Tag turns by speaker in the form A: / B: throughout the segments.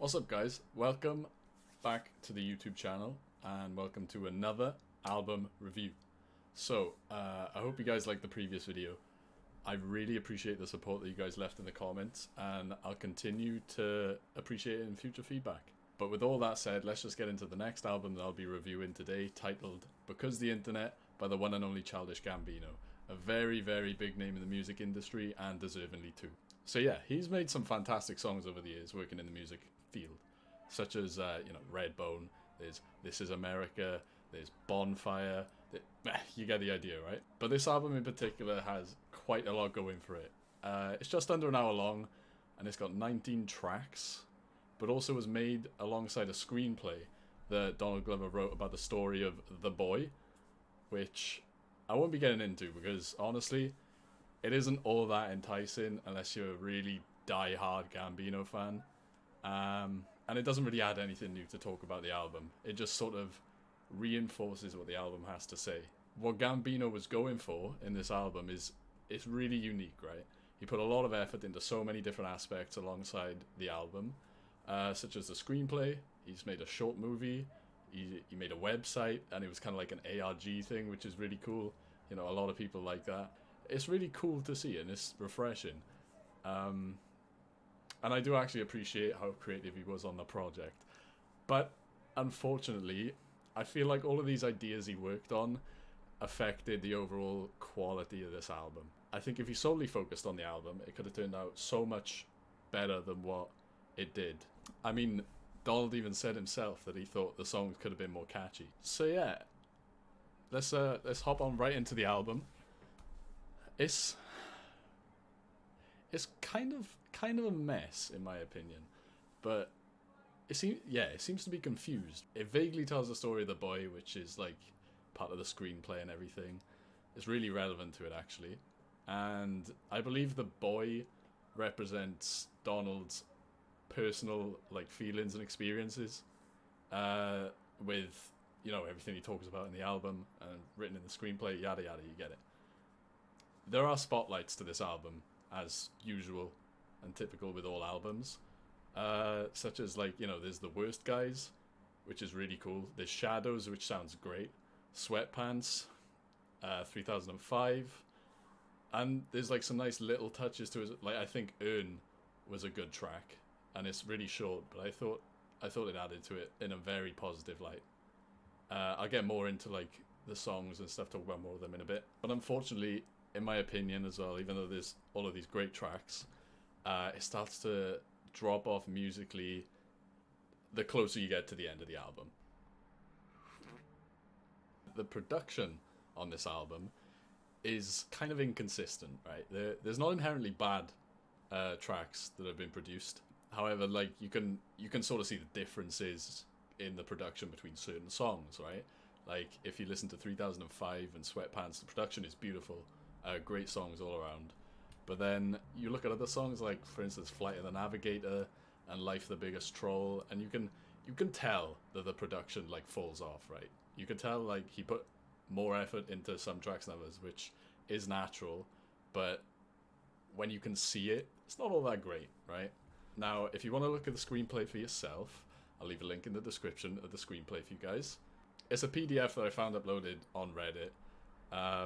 A: What's up, guys? Welcome back to the YouTube channel and welcome to another album review. So, I hope you guys liked the previous video. I really appreciate the support that you guys left in the comments, and I'll continue to appreciate it in future feedback. But with all that said, let's just get into the next album that I'll be reviewing today, titled Because the Internet by the one and only Childish Gambino. A very, very big name in the music industry, and deservingly too. So yeah, he's made some fantastic songs over the years working in the music field, such as, Redbone, there's This Is America, there's Bonfire, you get the idea, right? But this album in particular has quite a lot going for it. It's just under an hour long, and it's got 19 tracks, but also was made alongside a screenplay that Donald Glover wrote about the story of The Boy, which I won't be getting into because, honestly, it isn't all that enticing unless you're a really die-hard Gambino fan. And it doesn't really add anything new to talk about the album. It just sort of reinforces what the album has to say. What Gambino was going for in this album is it's really unique, right? He put a lot of effort into so many different aspects alongside the album, such as the screenplay. He's made a short movie. He made a website, and it was kind of like an ARG thing, which is really cool. You know, a lot of people like that. It's really cool to see, and it's refreshing. And I do actually appreciate how creative he was on the project. But unfortunately, I feel like all of these ideas he worked on affected the overall quality of this album. I think if he solely focused on the album, it could have turned out so much better than what it did. I mean, Donald even said himself that he thought the songs could have been more catchy. So yeah, let's hop on right into the album. It's kind of a mess in my opinion, but it seems to be confused. It vaguely tells the story of the boy, which is like part of the screenplay and everything. It's really relevant to it actually, and I believe the boy represents Donald's personal like feelings and experiences with everything he talks about in the album and written in the screenplay, yada yada, you get it. There are spotlights to this album, as usual and typical with all albums, such as there's The Worst Guys, which is really cool. There's Shadows, which sounds great. Sweatpants, 3005, and there's like some nice little touches to it. Like I think Earn was a good track, and it's really short, but I thought it added to it in a very positive light. I'll get more into like the songs and stuff, talk about more of them in a bit. But unfortunately, in my opinion as well, even though there's all of these great tracks, it starts to drop off musically the closer you get to the end of the album. The production on this album is kind of inconsistent, right? There's not inherently bad tracks that have been produced. However, like you can sort of see the differences in the production between certain songs, right? Like if you listen to 3005 and Sweatpants, the production is beautiful. Great songs all around. But then you look at other songs like, for instance, Flight of the Navigator and Life the Biggest Troll, and you can tell that the production like falls off, right? You can tell like he put more effort into some tracks than others, which is natural, but when you can see it, it's not all that great, right? Now, if you want to look at the screenplay for yourself, I'll leave a link in the description of the screenplay for you guys. It's a PDF that I found uploaded on Reddit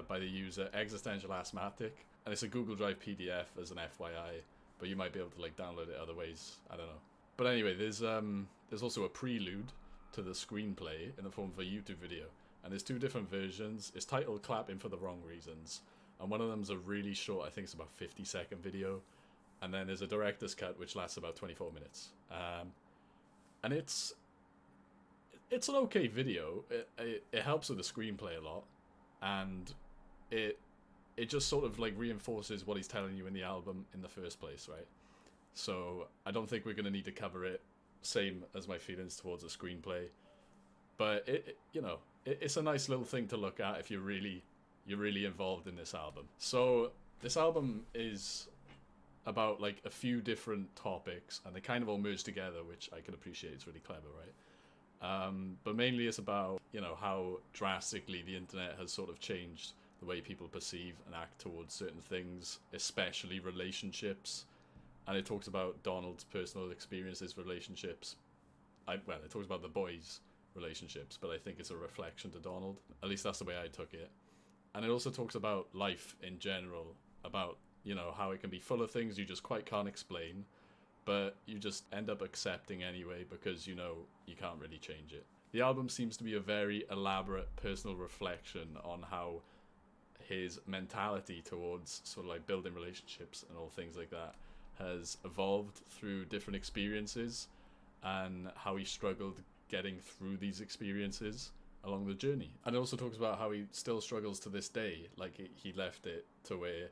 A: by the user Existential Asthmatic, and it's a Google Drive PDF as an FYI, but you might be able to like download it other ways, I don't know. But anyway, there's also a prelude to the screenplay in the form of a YouTube video, and there's two different versions. It's titled Clapping for the Wrong Reasons, and one of them's a really short, I think it's about 50-second video, and then there's a director's cut which lasts about 24 minutes. And it's an okay video. It helps with the screenplay a lot, and it just sort of like reinforces what he's telling you in the album in the first place, right? So I don't think we're going to need to cover it, same as my feelings towards the screenplay, but it's a nice little thing to look at if you're really involved in this album. So this album is about like a few different topics, and they kind of all merge together, which I can appreciate. It's really clever, right? But mainly it's about how drastically the internet has sort of changed the way people perceive and act towards certain things, especially relationships, and it talks about Donald's personal experiences, relationships. Well, it talks about the boys' relationships, but I think it's a reflection to Donald. At least that's the way I took it. And it also talks about life in general, about, you know, how it can be full of things you just quite can't explain, but you just end up accepting anyway because you know you can't really change it. The album seems to be a very elaborate personal reflection on how his mentality towards sort of like building relationships and all things like that has evolved through different experiences, and how he struggled getting through these experiences along the journey. And it also talks about how he still struggles to this day. Like, he left it to where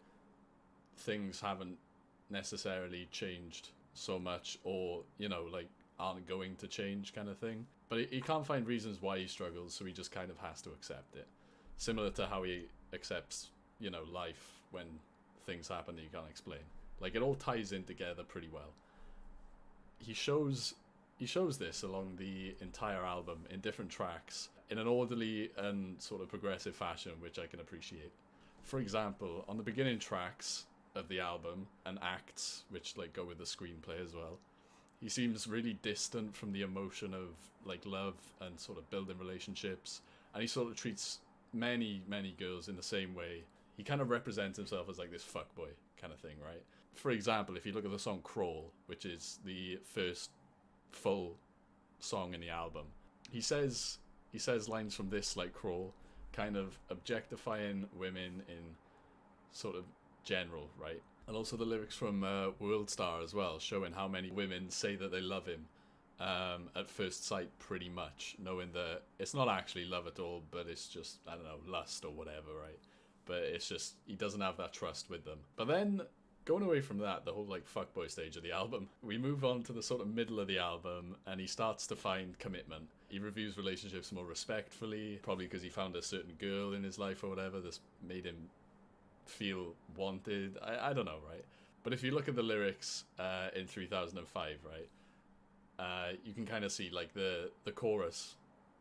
A: things haven't necessarily changed so much, or, you know, like, aren't going to change kind of thing. But he can't find reasons why he struggles, so he just kind of has to accept it. Similar to how he accepts, you know, life when things happen that you can't explain. Like, it all ties in together pretty well. He shows this along the entire album in different tracks in an orderly and sort of progressive fashion, which I can appreciate. For example, on the beginning tracks of the album and acts, which like go with the screenplay as well, he seems really distant from the emotion of like love and sort of building relationships, and he sort of treats many girls in the same way. He kind of represents himself as like this fuckboy kind of thing, right? For example, if you look at the song Crawl, which is the first full song in the album, he says lines from this like Crawl, kind of objectifying women in sort of general, right? And also the lyrics from World Star as well, showing how many women say that they love him at first sight, pretty much, knowing that it's not actually love at all, but it's just, I don't know, lust or whatever, right? But it's just, he doesn't have that trust with them. But then, going away from that, the whole like fuckboy stage of the album, we move on to the sort of middle of the album, and he starts to find commitment. He reviews relationships more respectfully, probably because he found a certain girl in his life or whatever that's made him feel wanted. I don't know, right? But if you look at the lyrics in 3005, right, you can kind of see like the chorus,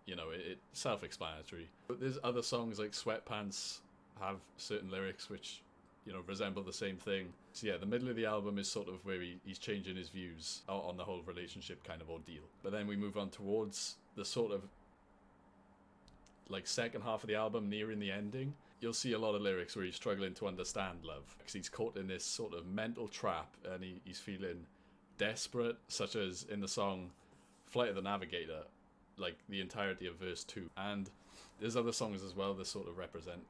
A: you know, it's self-explanatory. But there's other songs like Sweatpants have certain lyrics which, you know, resemble the same thing. So yeah, the middle of the album is sort of where he's changing his views on the whole relationship kind of ordeal. But then we move on towards the sort of like second half of the album, nearing the ending. You'll see a lot of lyrics where he's struggling to understand love, because he's caught in this sort of mental trap, and he's feeling desperate, such as in the song Flight of the Navigator, like the entirety of verse 2. And there's other songs as well that sort of represent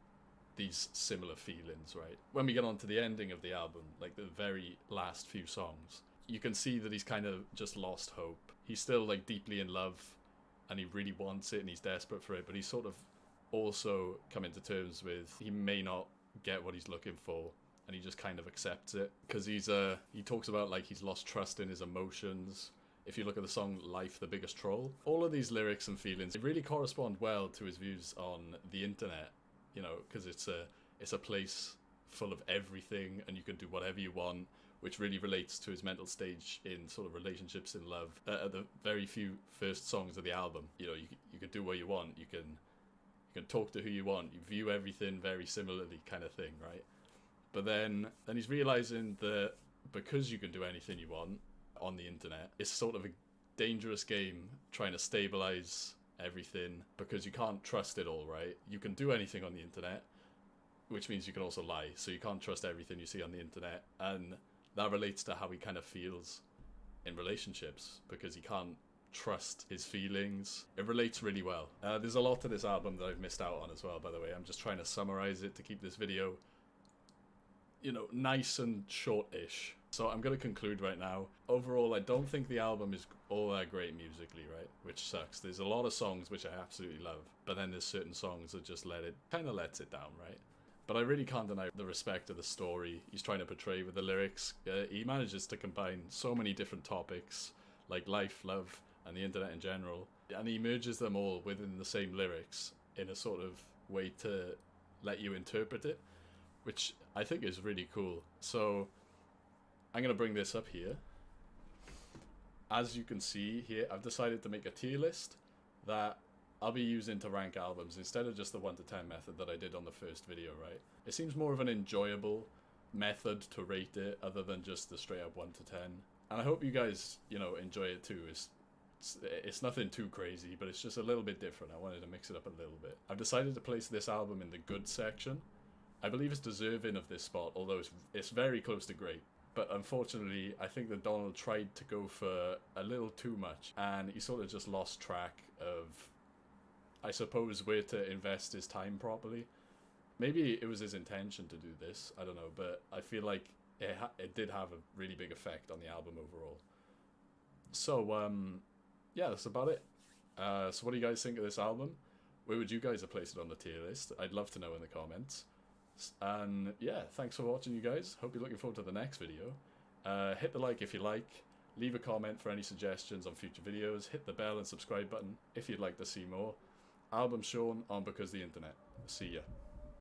A: these similar feelings, right? When we get on to the ending of the album, like the very last few songs, you can see that he's kind of just lost hope. He's still like deeply in love, and he really wants it, and he's desperate for it, but he's sort of also coming to terms with he may not get what he's looking for, and he just kind of accepts it, because he talks about like he's lost trust in his emotions. If you look at the song Life, the Biggest Troll, all of these lyrics and feelings, they really correspond well to his views on the internet, you know, because it's a place full of everything, and you can do whatever you want, which really relates to his mental stage in sort of relationships and love. At the very few first songs of the album, you know, you can do what you want, you can talk to who you want, you view everything very similarly kind of thing, right? But then he's realizing that because you can do anything you want on the internet, it's sort of a dangerous game trying to stabilize everything, because you can't trust it all, right? You can do anything on the internet, which means you can also lie, so you can't trust everything you see on the internet, and that relates to how he kind of feels in relationships, because he can't trust his feelings. It relates really well. There's a lot to this album that I've missed out on as well, by the way. I'm just trying to summarize it to keep this video, you know, nice and short-ish. So I'm going to conclude right now. Overall, I don't think the album is all that great musically, right? Which sucks. There's a lot of songs which I absolutely love, but then there's certain songs that just kind of lets it down, right? But I really can't deny the respect of the story he's trying to portray with the lyrics. He manages to combine so many different topics, like life, love, and the internet in general, and he merges them all within the same lyrics in a sort of way to let you interpret it, which I think is really cool. So I'm going to bring this up here. As you can see here, I've decided to make a tier list that I'll be using to rank albums instead of just the 1 to 10 method that I did on the first video, right? It seems more of an enjoyable method to rate it other than just the straight up 1 to 10. And I hope you guys, you know, enjoy it too. It's nothing too crazy, but it's just a little bit different. I wanted to mix it up a little bit. I've decided to place this album in the good section. I believe it's deserving of this spot, although it's very close to great. But unfortunately, I think that Donald tried to go for a little too much, and he sort of just lost track of, I suppose, where to invest his time properly. Maybe it was his intention to do this, I don't know, but I feel like it did have a really big effect on the album overall. So, yeah, that's about it. So what do you guys think of this album? Where would you guys have placed it on the tier list? I'd love to know in the comments. And yeah, thanks for watching, you guys. Hope you're looking forward to the next video. Hit the like if you like. Leave a comment for any suggestions on future videos. Hit the bell and subscribe button if you'd like to see more. Album shown on Because the Internet. See ya.